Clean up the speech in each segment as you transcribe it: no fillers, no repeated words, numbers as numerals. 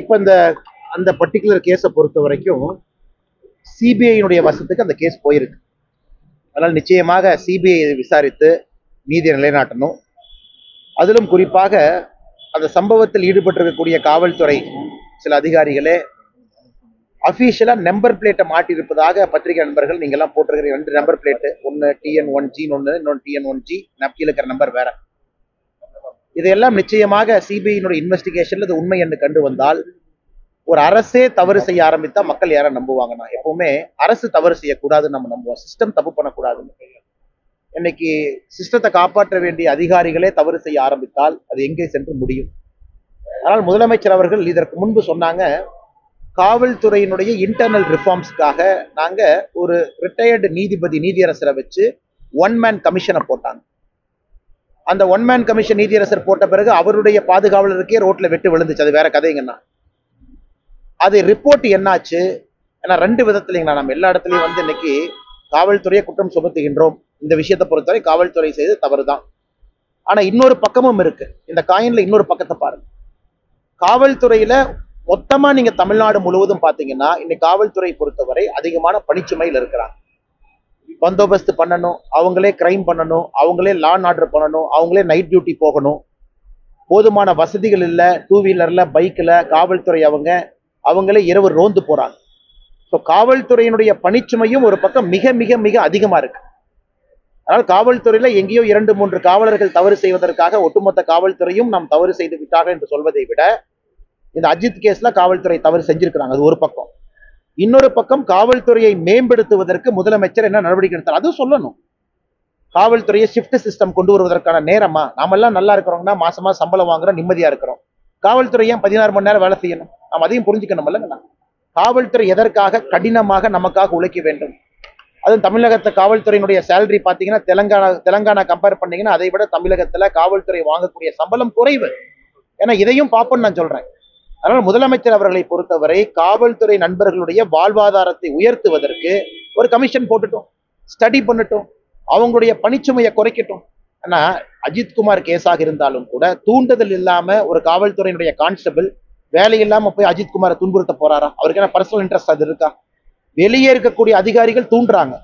இப்ப அந்த பர்டிகுலர் கேஸை பொறுத்த வரைக்கும் சிபிஐனுடைய வசத்துக்கு அந்த கேஸ் போயிருக்கு. அதனால் நிச்சயமாக சிபிஐ விசாரித்து நீதியை நிலைநாட்டணும். அதிலும் குறிப்பாக அந்த சம்பவத்தில் ஈடுபட்டிருக்கக்கூடிய காவல்துறை சில அதிகாரிகளே அபிஷியலா நம்பர் பிளேட்டை மாட்டியிருப்பதாக பத்திரிகை நண்பர்கள் நீங்க எல்லாம் போட்டிருக்கிற 2 நம்பர் பிளேட்டு, ஒன்னு TN1G இன்னொன்னு TN1G, கீழே இருக்கிற நம்பர் வேற. இதையெல்லாம் நிச்சயமாக சிபிஐனுடைய இன்வெஸ்டிகேஷன்ல இது உண்மை என்று கண்டு வந்தால் ஒரு அரசே தவறு செய்ய ஆரம்பித்தா மக்கள் யாரை நம்புவாங்கன்னா, எப்பவுமே அரசு தவறு செய்யக்கூடாதுன்னு நம்ம நம்புவோம். சிஸ்டம் தப்பு பண்ணக்கூடாது. இன்னைக்கு சிஸ்டத்தை காப்பாற்ற வேண்டிய அதிகாரிகளே தவறு செய்ய ஆரம்பித்தால் அது எங்கே சென்று முடியும்? ஆனால் முதலமைச்சர் அவர்கள் இதற்கு முன்பு சொன்னாங்க, காவல்துறையினுடைய இன்டர்னல் ரிஃபார்ம்ஸ்க்காக நாங்க ஒரு ரிட்டையர்டு நீதியரசரை வச்சு 1 மேன் கமிஷனை போட்டாங்க. அந்த 1 மேன் கமிஷன் நீதியரசர் போட்ட பிறகு அவருடைய பாதுகாவலருக்கே ரோட்ல வெட்டு விழுந்துச்சு. அது வேற கதைங்கன்னா, அது ரிப்போர்ட் என்னாச்சு? ஏன்னா 2 விதத்துலங்களா நம்ம எல்லா இடத்துலயும் இன்னைக்கு காவல்துறையை குற்றம் சுமத்துகின்றோம். இந்த விஷயத்தை பொறுத்தவரை காவல்துறை செய்து தவறுதான். ஆனா இன்னொரு பக்கமும் இருக்கு. இந்த காயின்ல இன்னொரு பக்கத்தை பாருங்க. காவல்துறையில மொத்தமா நீங்க தமிழ்நாடு முழுவதும் பாத்தீங்கன்னா இன்னைக்கு காவல்துறை பொறுத்தவரை அதிகமான பணிச்சுமையில் இருக்கிறாங்க. பந்தோபஸ்து பண்ணணும், அவங்களே கிரைம் பண்ணணும், அவங்களே லா அண்ட் ஆர்டர் பண்ணணும், அவங்களே நைட் டியூட்டி போகணும். போதுமான வசதிகள் இல்ல. 2 வீலர்ல பைக்ல காவல்துறை அவங்களே இரவு ரோந்து போறாங்க. ஸோ காவல்துறையினுடைய பணிச்சுமையும் ஒரு பக்கம் மிக மிக மிக அதிகமா இருக்கு. அதனால் காவல்துறையில எங்கேயோ 2-3 காவலர்கள் தவறு செய்வதற்காக ஒட்டுமொத்த காவல்துறையும் நாம் தவறு செய்து விட்டார்கள் என்று சொல்வதை விட இந்த அஜித் கேஸ்ல காவல்துறை தவறு செஞ்சிருக்கிறாங்க. அது ஒரு பக்கம். இன்னொரு பக்கம் காவல்துறையை மேம்படுத்துவதற்கு முதலமைச்சர் என்ன நடவடிக்கை எடுத்தார் அதுவும் சொல்லணும். காவல்துறையை ஷிஃப்ட் சிஸ்டம் கொண்டு வருவதற்கான நேரமா? நாமெல்லாம் நல்லா இருக்கிறோம்னா மாசமா சம்பளம் வாங்குறோம், நிம்மதியா இருக்கிறோம். காவல்துறை ஏன் 16 மணி நேரம் வேலை செய்யணும்? நாம் அதையும் புரிஞ்சுக்கணும் இல்லைங்கண்ணா. காவல்துறை எதற்காக கடினமாக நமக்காக உழைக்க வேண்டும்? அதுவும் தமிழகத்தை காவல்துறையினுடைய சேலரி பார்த்தீங்கன்னா தெலங்கானா கம்பேர் பண்ணீங்கன்னா அதை விட தமிழகத்துல காவல்துறை வாங்கக்கூடிய சம்பளம் குறைவு. ஏன்னா இதையும் பார்ப்போம்னு நான் சொல்றேன். அதனால முதலமைச்சர் அவர்களை பொறுத்தவரை காவல்துறை நண்பர்களுடைய வாழ்வாதாரத்தை உயர்த்துவதற்கு ஒரு கமிஷன் போட்டுட்டோம், ஸ்டடி பண்ணட்டும், அவங்களுடைய பணிச்சுமையை குறைக்கட்டும். ஆனா அஜித்குமார் கேஸாக இருந்தாலும் கூட தூண்டுதல் இல்லாம ஒரு காவல்துறையினுடைய கான்ஸ்டபிள் வேலை இல்லாம போய் அஜித்குமாரை துன்புறுத்த போறாரா? அவருக்கு என்ன பர்சனல் இன்ட்ரெஸ்ட் அது இருக்கா? வெளியே இருக்கக்கூடிய அதிகாரிகள் தூண்டுறாங்க.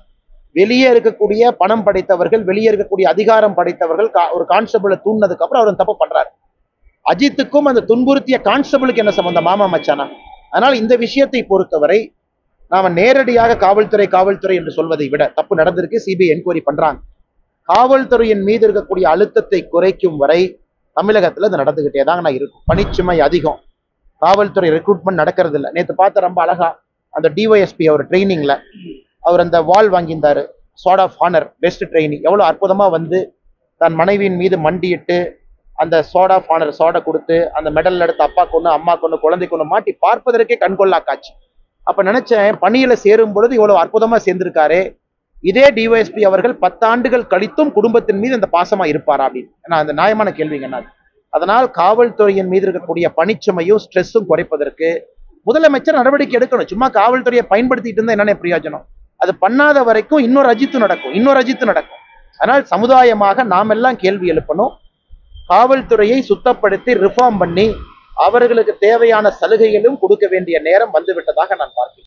வெளியே இருக்கக்கூடிய பணம் படைத்தவர்கள், வெளியே இருக்கக்கூடிய அதிகாரம் படைத்தவர்கள் ஒரு கான்ஸ்டபிளை தூண்டினதுக்கு அப்புறம் அவர் தப்பு பண்றாரு. அஜித்துக்கும் அந்த துன்புறுத்திய கான்ஸ்டபிளுக்கு என்ன சம்பந்தம்? மாமா மச்சானா? அதனால் இந்த விஷயத்தை பொறுத்தவரை நாம நேரடியாக காவல்துறை என்று சொல்வதை விட தப்பு நடந்திருக்கு, சிபிஐ என்கொயரி பண்றாங்க. காவல்துறையின் மீது இருக்கக்கூடிய அழுத்தத்தை குறைக்கும் வரை தமிழகத்துல இது நடந்துகிட்டே தாங்க இருக்கும். பணிச்சுமை அதிகம், காவல்துறை ரெக்ரூட்மெண்ட் நடக்கிறது இல்லை. நேற்று பார்த்த ரொம்ப அழகா அந்த டிஒஎஸ்பி அவர் ட்ரைனிங்ல அவர் அந்த வால் வாங்கியிருந்தாரு, sword of honour best training. எவ்வளவு அற்புதமா தன் மனைவியின் மீது மண்டியிட்டு அந்த சார்ட் ஆஃப் ஹானர் சார்டை கொடுத்து அந்த மெடல் எடுத்து அப்பா கொண்டு அம்மா கொண்டு குழந்தை கொண்டு மாட்டி பார்ப்பதற்கே கண்கொள்ளா காட்சி. அப்ப நினைச்சேன், பணியில சேரும் பொழுது இவ்வளவு அற்புதமா சேர்ந்திருக்காரு. இதே டிஒஎஸ்பி அவர்கள் 10 ஆண்டுகள் கழித்தும் குடும்பத்தின் மீது அந்த பாசமா இருப்பாரா அப்படின்னு அந்த நியாயமான கேள்விங்க. அதனால் காவல்துறையின் மீது இருக்கக்கூடிய பணிச்சுமையும் ஸ்ட்ரெஸ்ஸும் குறைப்பதற்கு முதலமைச்சர் நடவடிக்கை எடுக்கணும். சும்மா காவல்துறையை பயன்படுத்திட்டு இருந்தா என்னென்ன பிரயோஜனம்? அது பண்ணாத வரைக்கும் இன்னொரு அஜித்து நடக்கும். அதனால் சமுதாயமாக நாம் எல்லாம் கேள்வி எழுப்பணும். காவல்துறையை சுத்தப்படுத்தி ரிஃபார்ம் பண்ணி அவர்களுக்கு தேவையான சலுகைகளும் கொடுக்க வேண்டிய நேரம் வந்துவிட்டதாக நான் பார்க்கிறேன்.